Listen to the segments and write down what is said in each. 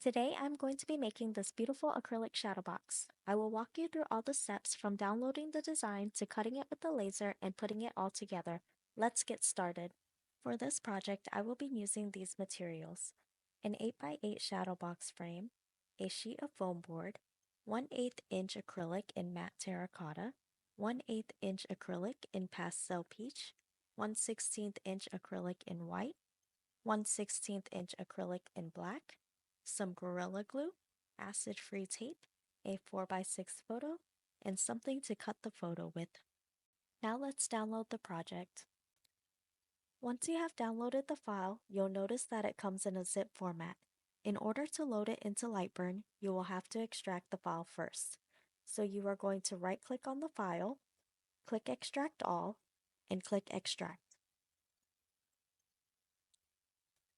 Today I'm going to be making this beautiful acrylic shadow box. I will walk you through all the steps from downloading the design to cutting it with the laser and putting it all together. Let's get started. For this project I will be using these materials: an 8x8 shadow box frame, a sheet of foam board, 1/8 inch acrylic in matte terracotta, 1/8 inch acrylic in pastel peach, 1/16 inch acrylic in white, 1/16 inch acrylic in black, some Gorilla Glue, acid-free tape, a 4x6 photo, and something to cut the photo with. Now let's download the project. Once you have downloaded the file, you'll notice that it comes in a zip format. In order to load it into Lightburn, you will have to extract the file first. So you are going to right-click on the file, click Extract All, and click Extract.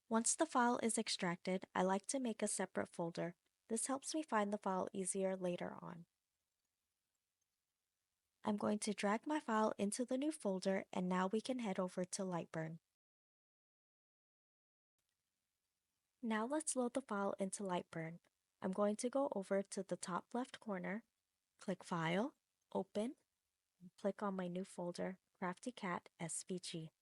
Once the file is extracted, I like to make a separate folder. This helps me find the file easier later on. I'm going to drag my file into the new folder, and now we can head over to Lightburn. Now let's load the file into Lightburn. I'm going to go over to the top left corner, click File, Open, and click on my new folder, Crafty Cat SVG.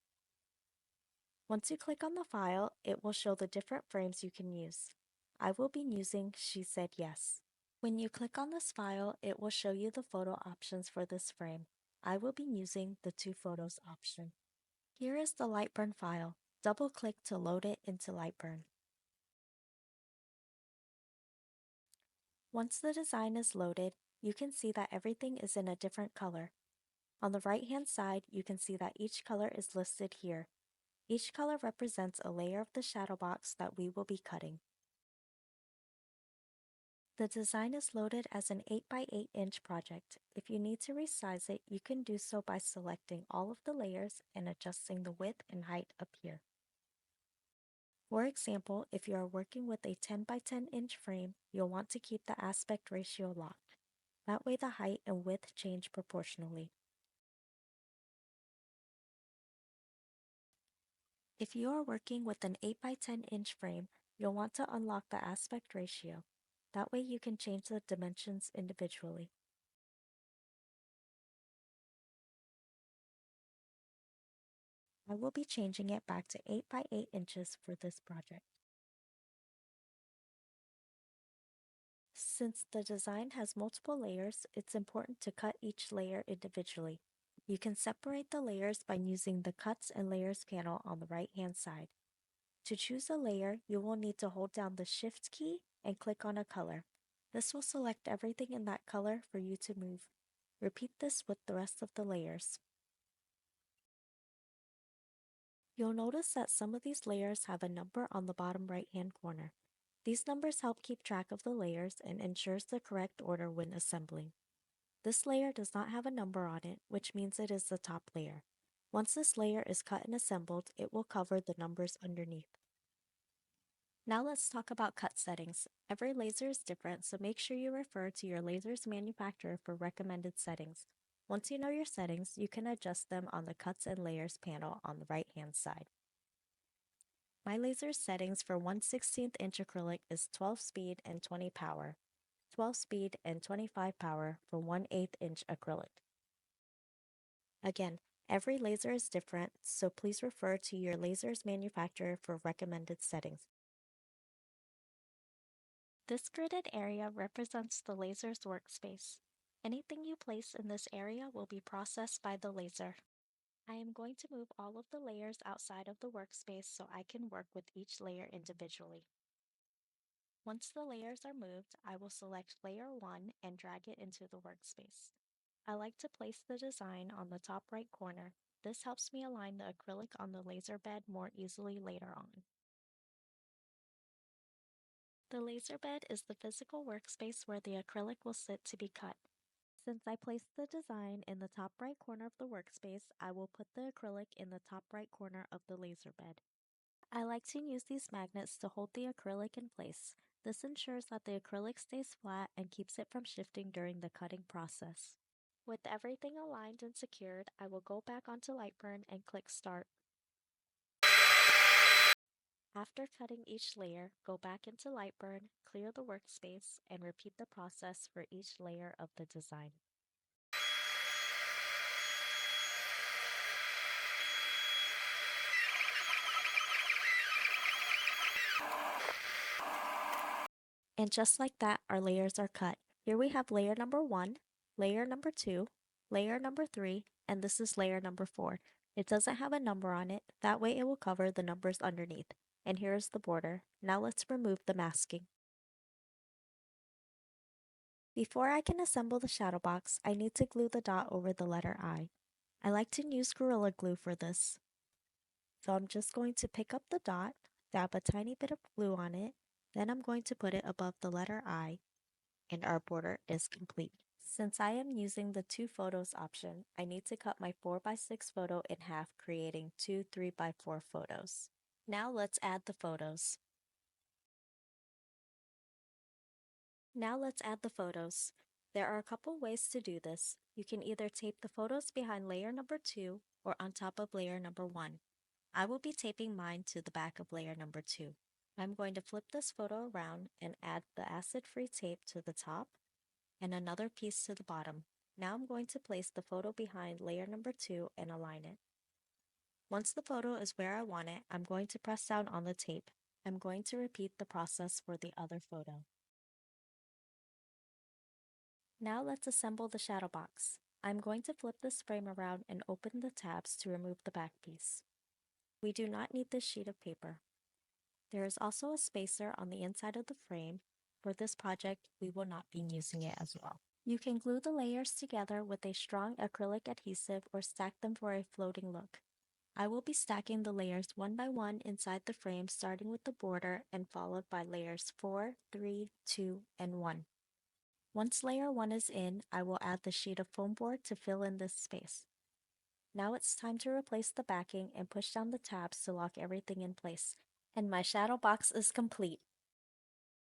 Once you click on the file, it will show the different frames you can use. I will be using She Said Yes. When you click on this file, it will show you the photo options for this frame. I will be using the 2 photos option. Here is the Lightburn file. Double-click to load it into Lightburn. Once the design is loaded, you can see that everything is in a different color. On the right-hand side, you can see that each color is listed here. Each color represents a layer of the shadow box that we will be cutting. The design is loaded as an 8x8 inch project. If you need to resize it, you can do so by selecting all of the layers and adjusting the width and height up here. For example, if you are working with a 10x10 inch frame, you'll want to keep the aspect ratio locked. That way the height and width change proportionally. If you are working with an 8x10 inch frame, you'll want to unlock the aspect ratio. That way you can change the dimensions individually. I will be changing it back to 8x8 inches for this project. Since the design has multiple layers, it's important to cut each layer individually. You can separate the layers by using the Cuts and Layers panel on the right-hand side. To choose a layer, you will need to hold down the Shift key and click on a color. This will select everything in that color for you to move. Repeat this with the rest of the layers. You'll notice that some of these layers have a number on the bottom right-hand corner. These numbers help keep track of the layers and ensures the correct order when assembling. This layer does not have a number on it, which means it is the top layer. Once this layer is cut and assembled, it will cover the numbers underneath. Now let's talk about cut settings. Every laser is different, so make sure you refer to your laser's manufacturer for recommended settings. Once you know your settings, you can adjust them on the Cuts and Layers panel on the right-hand side. My laser's settings for 1/16 inch acrylic is 12 speed and 20 power, 12 speed and 25 power for 1/8 inch acrylic. Again, every laser is different, so please refer to your laser's manufacturer for recommended settings. This gridded area represents the laser's workspace. Anything you place in this area will be processed by the laser. I am going to move all of the layers outside of the workspace so I can work with each layer individually. Once the layers are moved, I will select layer 1 and drag it into the workspace. I like to place the design on the top right corner. This helps me align the acrylic on the laser bed more easily later on. The laser bed is the physical workspace where the acrylic will sit to be cut. Since I placed the design in the top right corner of the workspace, I will put the acrylic in the top right corner of the laser bed. I like to use these magnets to hold the acrylic in place. This ensures that the acrylic stays flat and keeps it from shifting during the cutting process. With everything aligned and secured, I will go back onto Lightburn and click Start. After cutting each layer, go back into Lightburn, clear the workspace, and repeat the process for each layer of the design. And just like that, our layers are cut. Here we have layer number 1, layer number 2, layer number 3, and this is layer number 4. It doesn't have a number on it, that way it will cover the numbers underneath. And here is the border. Now let's remove the masking. Before I can assemble the shadow box, I need to glue the dot over the letter I. I like to use Gorilla Glue for this. So I'm just going to pick up the dot, dab a tiny bit of glue on it, then I'm going to put it above the letter I, and our border is complete. Since I am using the 2 photos option, I need to cut my 4x6 photo in half, creating 2 3x4 photos. Now let's add the photos. There are a couple ways to do this. You can either tape the photos behind layer number 2 or on top of layer number 1. I will be taping mine to the back of layer number 2. I'm going to flip this photo around and add the acid-free tape to the top and another piece to the bottom. Now I'm going to place the photo behind layer number 2 and align it. Once the photo is where I want it, I'm going to press down on the tape. I'm going to repeat the process for the other photo. Now let's assemble the shadow box. I'm going to flip this frame around and open the tabs to remove the back piece. We do not need this sheet of paper. There is also a spacer on the inside of the frame. For this project, we will not be using it as well. You can glue the layers together with a strong acrylic adhesive or stack them for a floating look. I will be stacking the layers one by one inside the frame, starting with the border and followed by layers 4, 3, 2, and 1. Once layer 1 is in, I will add the sheet of foam board to fill in this space. Now it's time to replace the backing and push down the tabs to lock everything in place. And my shadow box is complete.